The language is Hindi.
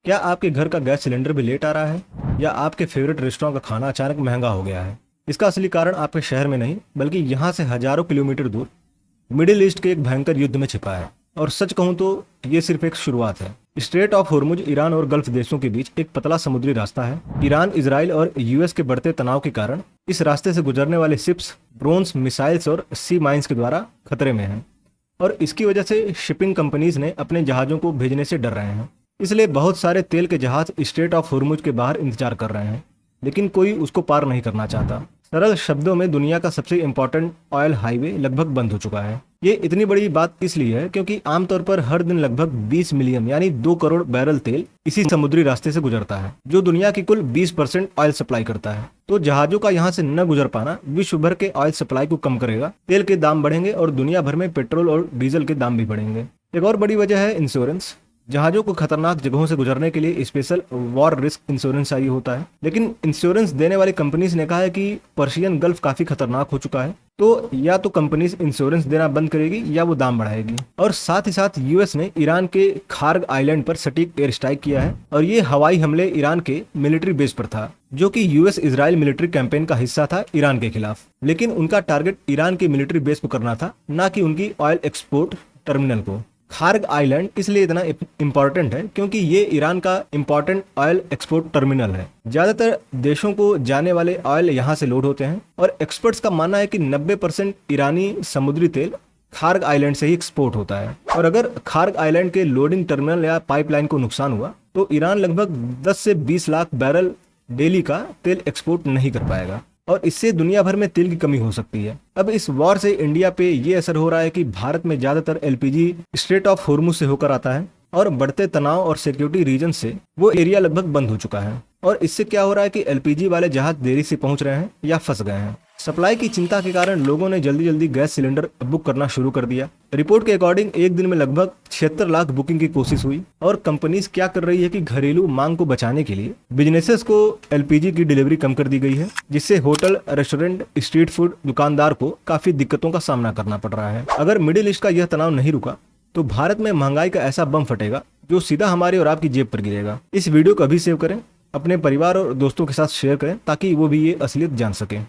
क्या आपके घर का गैस सिलेंडर भी लेट आ रहा है, या आपके फेवरेट रेस्टोरेंट का खाना अचानक महंगा हो गया है? इसका असली कारण आपके शहर में नहीं, बल्कि यहाँ से हजारों किलोमीटर दूर मिडिल ईस्ट के एक भयंकर युद्ध में छिपा है। और सच कहूँ तो ये सिर्फ एक शुरुआत है। स्ट्रेट ऑफ होर्मुज ईरान और गल्फ देशों के बीच एक पतला समुद्री रास्ता है। ईरान, इजराइल और यूएस के बढ़ते तनाव के कारण इस रास्ते से गुजरने वाले शिप्स ड्रोन्स, मिसाइल्स और सी माइंस के द्वारा खतरे में हैं। और इसकी वजह से शिपिंग कंपनीज ने अपने जहाज़ों को भेजने से डर रहे हैं। इसलिए बहुत सारे तेल के जहाज स्ट्रेट ऑफ होर्मुज के बाहर इंतजार कर रहे हैं, लेकिन कोई उसको पार नहीं करना चाहता। सरल शब्दों में दुनिया का सबसे इम्पोर्टेंट ऑयल हाईवे लगभग बंद हो चुका है। ये इतनी बड़ी बात इसलिए है क्योंकि आमतौर पर हर दिन लगभग 20 मिलियन यानी 2 करोड़ बैरल तेल इसी समुद्री रास्ते से गुजरता है, जो दुनिया की कुल 20% ऑयल सप्लाई करता है। तो जहाजों का यहाँ से न गुजर पाना विश्व भर के ऑयल सप्लाई को कम करेगा, तेल के दाम बढ़ेंगे और दुनिया भर में पेट्रोल और डीजल के दाम भी बढ़ेंगे। एक और बड़ी वजह है इंश्योरेंस। जहाजों को खतरनाक जगहों से गुजरने के लिए स्पेशल वॉर रिस्क इंश्योरेंस चाहिए होता है, लेकिन इंश्योरेंस देने वाली कंपनीज ने कहा है कि पर्शियन गल्फ काफी खतरनाक हो चुका है, तो या तो कंपनीज इंश्योरेंस देना बंद करेगी या वो दाम बढ़ाएगी। और साथ ही साथ यूएस ने ईरान के खार्ग आइलैंड पर सटीक एयर स्ट्राइक किया है, और ये हवाई हमले ईरान के मिलिट्री बेस पर था, जो कि यूएस इजराइल मिलिट्री कैंपेन का हिस्सा था ईरान के खिलाफ। लेकिन उनका टारगेट ईरान के मिलिट्री बेस को करना था, ना कि उनकी ऑयल एक्सपोर्ट टर्मिनल को। खार्ग आइलैंड इसलिए इतना इम्पोर्टेंट है क्योंकि ये ईरान का इम्पोर्टेंट ऑयल एक्सपोर्ट टर्मिनल है। ज्यादातर देशों को जाने वाले ऑयल यहाँ से लोड होते हैं, और एक्सपर्ट्स का मानना है कि 90% ईरानी समुद्री तेल खार्ग आइलैंड से ही एक्सपोर्ट होता है। और अगर खार्ग आइलैंड के लोडिंग टर्मिनल या पाइपलाइन को नुकसान हुआ तो ईरान लगभग 10 से 20 लाख बैरल डेली का तेल एक्सपोर्ट नहीं कर पाएगा, और इससे दुनिया भर में तेल की कमी हो सकती है। अब इस वॉर से इंडिया पे ये असर हो रहा है कि भारत में ज्यादातर एलपीजी स्ट्रेट ऑफ होर्मुज से होकर आता है, और बढ़ते तनाव और सिक्योरिटी रीजन से वो एरिया लगभग बंद हो चुका है। और इससे क्या हो रहा है कि एलपीजी वाले जहाज देरी से पहुंच रहे हैं या फंस गए हैं। सप्लाई की चिंता के कारण लोगों ने जल्दी जल्दी गैस सिलेंडर बुक करना शुरू कर दिया। रिपोर्ट के अकॉर्डिंग एक दिन में लगभग 76 लाख बुकिंग की कोशिश हुई। और कंपनीज क्या कर रही है कि घरेलू मांग को बचाने के लिए बिजनेसेस को एलपीजी की डिलीवरी कम कर दी गई है, जिससे होटल, रेस्टोरेंट, स्ट्रीट फूड दुकानदार को काफी दिक्कतों का सामना करना पड़ रहा है। अगर मिडिल ईस्ट का यह तनाव नहीं रुका तो भारत में महंगाई का ऐसा बम फटेगा जो सीधा हमारे और आपकी जेब पर गिरेगा। इस वीडियो को अभी सेव करें, अपने परिवार और दोस्तों के साथ शेयर करें ताकि वो भी ये असलियत जान सकें।